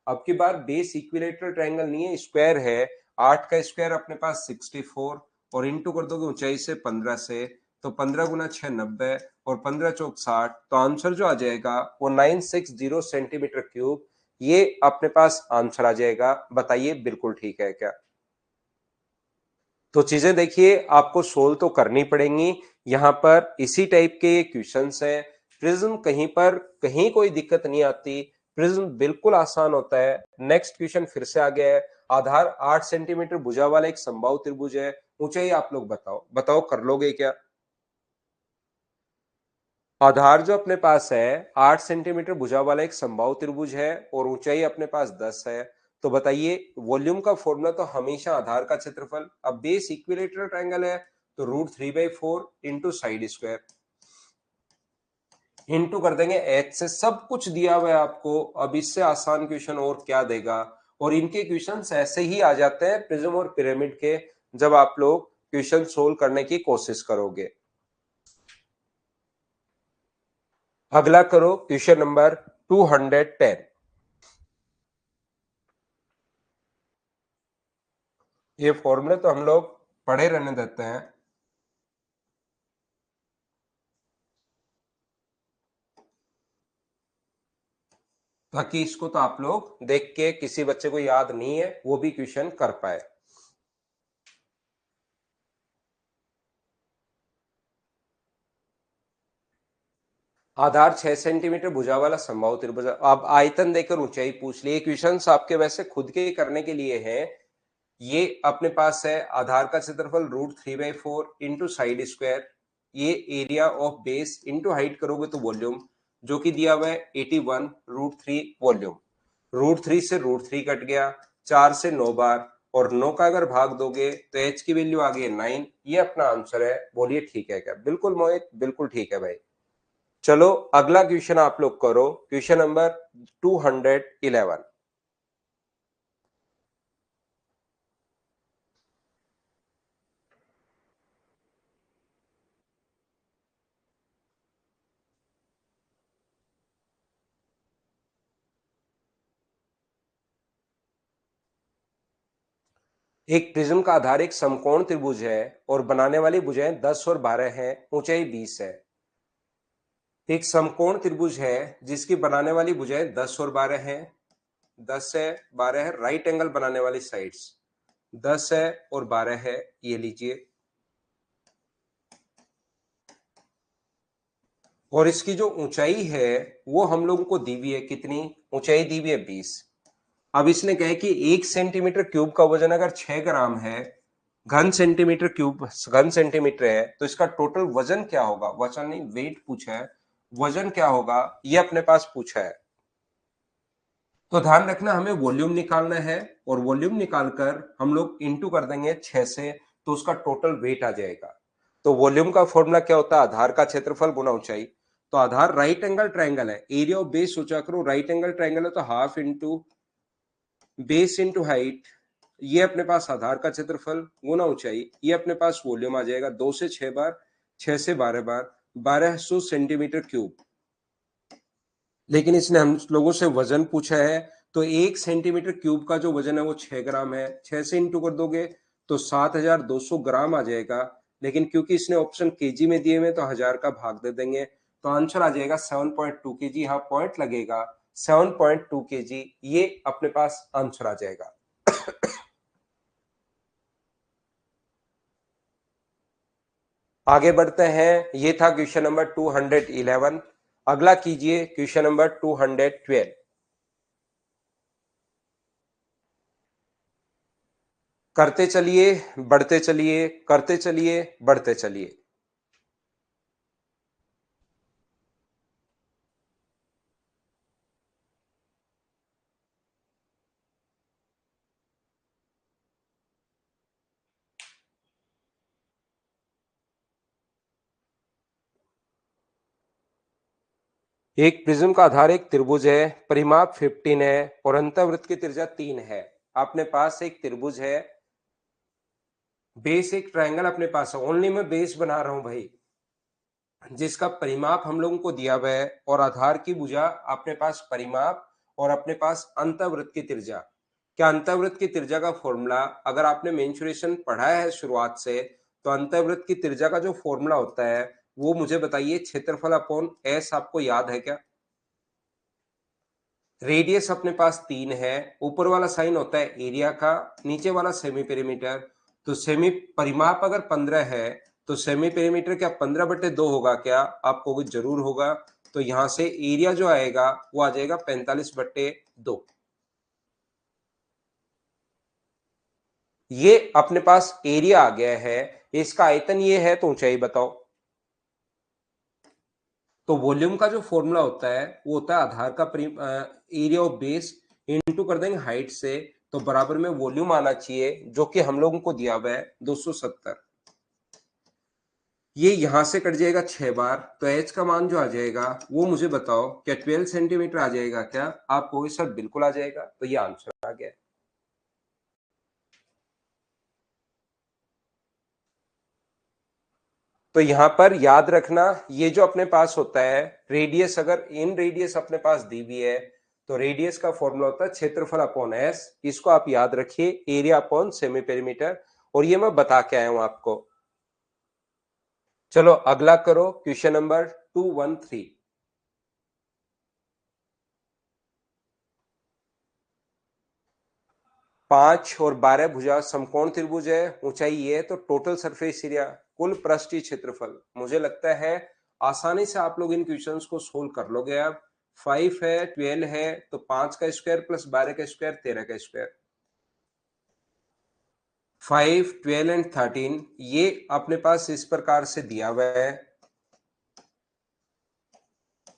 Speaker 1: अब की बार बेस इक्विलेटरल ट्रायंगल नहीं है, स्क्वायर है। 8 का स्क्वायर अपने पास 64, और इंटू कर दोगे ऊंचाई से 15 से, तो 15 गुना 6 90 और 15 चौक 60, तो आंसर जो आ जाएगा वो 960 सेंटीमीटर क्यूब, ये अपने पास आंसर आ जाएगा। बताइए बिल्कुल ठीक है क्या? तो चीजें देखिए आपको सोल्व तो करनी पड़ेंगी। यहां पर इसी टाइप के क्वेश्चंस हैं। प्रिज्म कहीं पर कहीं कोई दिक्कत नहीं आती, प्रिज्म बिल्कुल आसान होता है। नेक्स्ट क्वेश्चन फिर से आ गया है। आधार 8 सेंटीमीटर भुजा वाला एक समबाहु त्रिभुज है, ऊंचाई आप लोग बताओ, बताओ कर लोगे क्या? आधार जो अपने पास है 8 सेंटीमीटर भुजा वाला एक समबाहु त्रिभुज है और ऊंचाई अपने पास 10 है। तो बताइए वॉल्यूम का फॉर्मूला तो हमेशा आधार का क्षेत्रफल, अब बेस इक्विलेटरल ट्रायंगल है तो √3/4 इंटू साइड स्क्वायर, इंटू कर देंगे एच से। सब कुछ दिया हुआ है आपको, अब इससे आसान क्वेश्चन और क्या देगा? और इनके क्वेश्चंस ऐसे ही आ जाते हैं प्रिज्म और पिरामिड के, जब आप लोग क्वेश्चन सोल्व करने की कोशिश करोगे। अगला करो क्वेश्चन नंबर 210। ये फॉर्मूले तो हम लोग पढ़े रहने देते हैं, ताकि इसको तो आप लोग देख के किसी बच्चे को याद नहीं है वो भी क्वेश्चन कर पाए। आधार 6 सेंटीमीटर भुजा वाला समबाहु त्रिभुज। अब आयतन देकर ऊंचाई पूछ ली। क्वेश्चन आपके वैसे खुद के ही करने के लिए है। ये अपने पास है आधार का क्षेत्रफल √3/4 इंटू साइड स्क्वायर, ये area of base into height करोगे तो वॉल्यूम, जो कि दिया हुआ है 81√3 वॉल्यूम। √3 से √3 कट गया, 4 से 9 बार, और 9 का अगर भाग दोगे तो एच की वैल्यू आ गई 9। ये अपना आंसर है। बोलिए ठीक है क्या? बिल्कुल मोहित, बिल्कुल ठीक है भाई। चलो अगला क्वेश्चन आप लोग करो, क्वेश्चन नंबर 211। एक प्रिज्म का आधार एक समकोण त्रिभुज है और बनाने वाली भुजाएं 10 और 12 हैं, ऊंचाई 20 है। एक समकोण त्रिभुज है जिसकी बनाने वाली भुजाएं 10 और 12 हैं, 10 है 12 है, राइट एंगल बनाने वाली साइड्स 10 है और 12 है, ये लीजिए। और इसकी जो ऊंचाई है वो हम लोगों को दी हुई है, कितनी ऊंचाई दी हुई है? 20। अब इसने कहा है कि 1 सेंटीमीटर क्यूब का वजन अगर 6 ग्राम है, घन सेंटीमीटर क्यूब घन सेंटीमीटर है, तो इसका टोटल वजन क्या होगा? वजन नहीं, वेट पूछा है, वजन क्या होगा ये अपने पास पूछा है। तो ध्यान रखना, हमें वॉल्यूम निकालना है, और वॉल्यूम निकालकर हम लोग इंटू कर देंगे 6 से, तो उसका टोटल वेट आ जाएगा। तो वॉल्यूम का फॉर्मूला क्या होता है? आधार का क्षेत्रफल गुना ऊंचाई। तो आधार राइट एंगल ट्रायंगल है, एरिया ऑफ बेस सोचा करो, राइट एंगल ट्रायंगल है तो half into base into height, ये अपने पास आधार का क्षेत्रफल गुना ऊंचाई, ये अपने पास वॉल्यूम आ जाएगा। 2 से 6 बार, 6 से 12 बार, 1200 सेंटीमीटर क्यूब। लेकिन इसने हम लोगों से वजन पूछा है, तो 1 सेंटीमीटर क्यूब का जो वजन है वो 6 ग्राम है। 6 से इंटू कर दोगे तो 7200 ग्राम आ जाएगा। लेकिन क्योंकि इसने ऑप्शन केजी में दिए हुए तो 1000 का भाग दे देंगे, तो आंसर आ जाएगा 7.2 केजी। यहाँ पॉइंट लगेगा 7.2 केजी, ये अपने पास आंसर आ जाएगा। आगे बढ़ते हैं, ये था क्वेश्चन नंबर 211। अगला कीजिए क्वेश्चन नंबर 212। करते चलिए, बढ़ते चलिए, करते चलिए, बढ़ते चलिए। एक प्रिज्म का आधार एक त्रिभुज है, परिमाप 15 है और अंतःवृत्त की त्रिज्या 3 है। अपने पास एक त्रिभुज है, बेस एक ट्रायंगल अपने पास है, ओनली मैं बेस बना रहा हूं भाई, जिसका परिमाप हम लोगों को दिया हुआ है, और आधार की भुजा अपने पास परिमाप, और अपने पास अंतःवृत्त की त्रिज्या। क्या अंतःवृत्त की त्रिज्या का फॉर्मूला अगर आपने मेंसुरेशन पढ़ा है शुरुआत से, तो अंतःवृत्त की त्रिज्या का जो फॉर्मूला होता है वो मुझे बताइए, क्षेत्रफल अपॉन एस। आपको याद है क्या? रेडियस अपने पास 3 है, ऊपर वाला साइन होता है एरिया का, नीचे वाला सेमी पेरीमीटर। तो सेमी परिमाप अगर 15 है तो सेमी पेरीमीटर क्या 15/2 होगा क्या? आपको भी जरूर होगा। तो यहां से एरिया जो आएगा वो आ जाएगा 45/2। ये अपने पास एरिया आ गया है। इसका आयतन ये है, तो ऊंचाई बताओ। तो वॉल्यूम का जो फॉर्मूला होता है वो होता है आधार का एरिया ऑफ बेस इंटू कर देंगे हाइट से, तो बराबर में वॉल्यूम आना चाहिए, जो कि हम लोगों को दिया हुआ है 270। ये यहां से कट जाएगा 6 बार, तो एच का मान जो आ जाएगा वो मुझे बताओ, क्या 12 सेंटीमीटर आ जाएगा क्या? आपको सर बिल्कुल आ जाएगा। तो ये आंसर आ गया। तो यहां पर याद रखना, ये जो अपने पास होता है रेडियस, अगर इन रेडियस अपने पास दी हुई है तो रेडियस का फॉर्मूला होता है क्षेत्रफल अपॉन एस। इसको आप याद रखिए, एरिया अपॉन सेमी पेरीमीटर, और ये मैं बता के आया हूं आपको। चलो अगला करो, क्वेश्चन नंबर 213। 5 और 12 भुजा समकोण त्रिभुज है, ऊंचाई ये है, तो टोटल सरफेस एरिया, कुल पृष्ठीय क्षेत्रफल, मुझे लगता है आसानी से आप लोग इन क्वेश्चंस को सोल्व कर लोगे। अब 5 है, 12 है, तो 5 का स्क्वायर प्लस 12 का स्क्वायर 13 का स्क्वायर, 5, 12 एंड 13, ये अपने पास इस प्रकार से दिया हुआ है,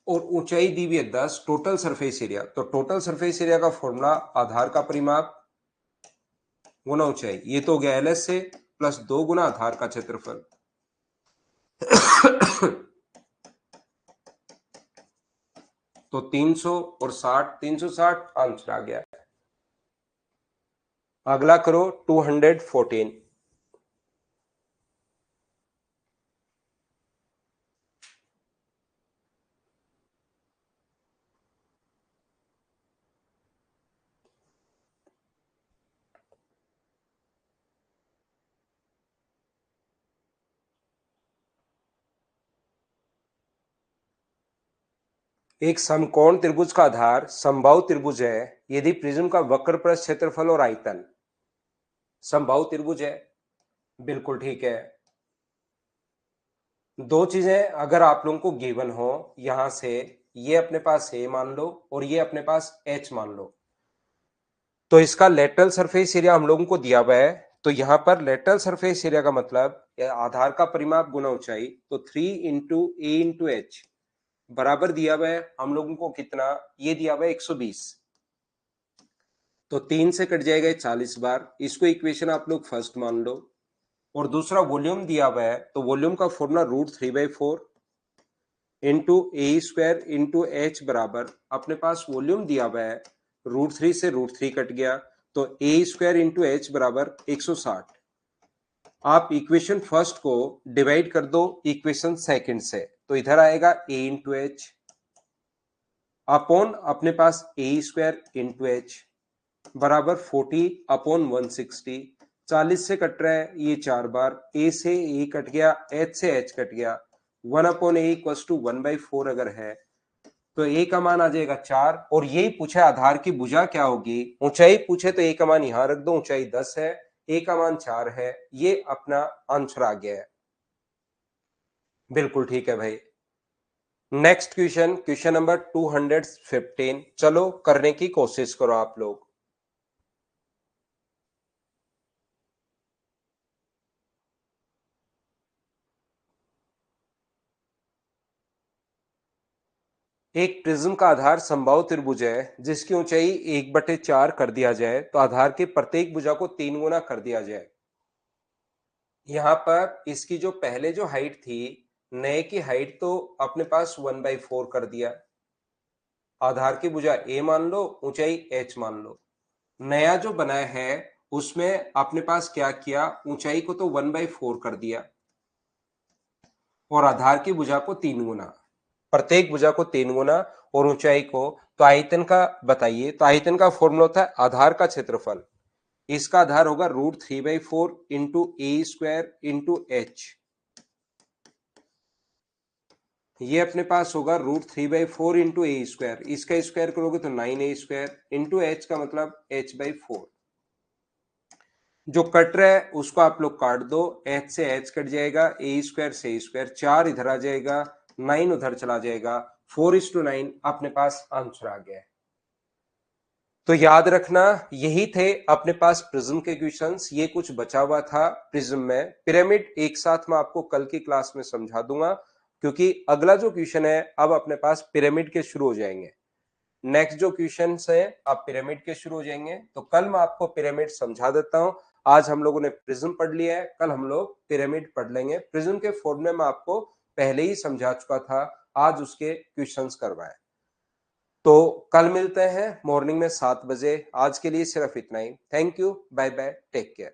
Speaker 1: और ऊंचाई दी हुई है 10। टोटल सरफेस एरिया, तो टोटल सरफेस एरिया का फॉर्मूला आधार का परिमाप गुना ऊंचाई, ये तो हो गया एल एस से, प्लस 2 गुना आधार का क्षेत्रफल। तो 300 और 60, 360 आंसर आ गया। अगला करो 214। एक समकोण त्रिभुज का आधार समबाहु त्रिभुज है यदि प्रिज्म का वक्र पृष्ठ क्षेत्रफल और आयतन, समबाहु त्रिभुज है, बिल्कुल ठीक है। दो चीजें अगर आप लोगों को गिवन हो, यहां से ये अपने पास ए मान लो और ये अपने पास एच मान लो, तो इसका लेटरल सरफेस एरिया हम लोगों को दिया हुआ है। तो यहां पर लेटरल सरफेस एरिया का मतलब आधार का परिमाप गुना ऊंचाई, तो 3 इंटू ए इंटू एच बराबर दिया हुआ है हम लोगों को कितना, ये दिया हुआ है 120। तो 3 से कट जाएगा 40 बार, इसको इक्वेशन आप लोग फर्स्ट मान लो। और दूसरा वॉल्यूम दिया हुआ है, तो वॉल्यूम का फॉर्मूला √3/4 इंटू ए स्क्वायर इंटू एच बराबर, अपने पास वॉल्यूम दिया हुआ है, √3 से √3 कट गया, तो ए स्क्वायर इंटू एच बराबर 160। आप इक्वेशन फर्स्ट को डिवाइड कर दो इक्वेशन सेकंड से, तो इधर आएगा ए इंटू एच अपॉन अपने पास ए स्क्वायर इंटू एच बराबर 40 अपॉन 160। 40 से कट रहा है ये 4 बार, ए से ए कट गया, एच से एच कट गया, 1 अपॉन ए इक्वल टू 1/4 अगर है तो ए का मान आ जाएगा 4। और यही पूछा आधार की भुजा क्या होगी, ऊंचाई पूछे तो ए का मान यहां रख दो, ऊंचाई 10 है, ए का मान 4 है, ये अपना आंसर आ गया है। बिल्कुल ठीक है भाई। नेक्स्ट क्वेश्चन, क्वेश्चन नंबर 215, चलो करने की कोशिश करो आप लोग। एक प्रिज्म का आधार समबाहु त्रिभुज है जिसकी ऊंचाई 1/4 कर दिया जाए तो आधार के प्रत्येक भुजा को 3 गुना कर दिया जाए। यहां पर इसकी जो पहले जो हाइट थी, नए की हाइट तो अपने पास 1/4 कर दिया, आधार की भुजा ए मान लो, ऊंचाई एच मान लो। नया जो बनाया है उसमें अपने पास क्या किया, ऊंचाई को तो 1/4 कर दिया और आधार की भुजा को 3 गुना, प्रत्येक भुजा को 3 गुना और ऊंचाई को, तो आयतन का बताइए। तो आयतन का फॉर्मूला होता है आधार का क्षेत्रफल, इसका आधार होगा √3/4 इंटू ए स्क्वायर इंटू एच, ये अपने पास होगा √3/4 इंटू ए स्क्वायर, इसका स्क्वायर करोगे तो 9a स्क्वायर इंटू एच का मतलब h/4। जो कट रहा है उसको आप लोग काट दो, एच से एच कट जाएगा, ए स्क्वायर से ए स्क्वायर, 4 इधर आ जाएगा, 9 उधर चला जाएगा, 4:9 अपने पास आंसर आ गया है। तो याद रखना यही थे अपने पास प्रिज्म के क्वेश्चंस, ये कुछ बचा हुआ था प्रिज्म में। पिरामिड एक साथ मैं आपको कल की क्लास में समझा दूंगा, क्योंकि अगला जो क्वेश्चन है अब अपने पास पिरामिड के शुरू हो जाएंगे। नेक्स्ट जो क्वेश्चन है अब पिरामिड के शुरू हो जाएंगे, तो कल मैं आपको पिरामिड समझा देता हूं। आज हम लोगों ने प्रिज्म पढ़ लिया है, कल हम लोग पिरामिड पढ़ लेंगे। प्रिज्म के फॉर्मूले में आपको पहले ही समझा चुका था, आज उसके क्वेश्चंस करवाए। तो कल मिलते हैं मॉर्निंग में 7 बजे। आज के लिए सिर्फ इतना ही। Thank you, bye bye, take care.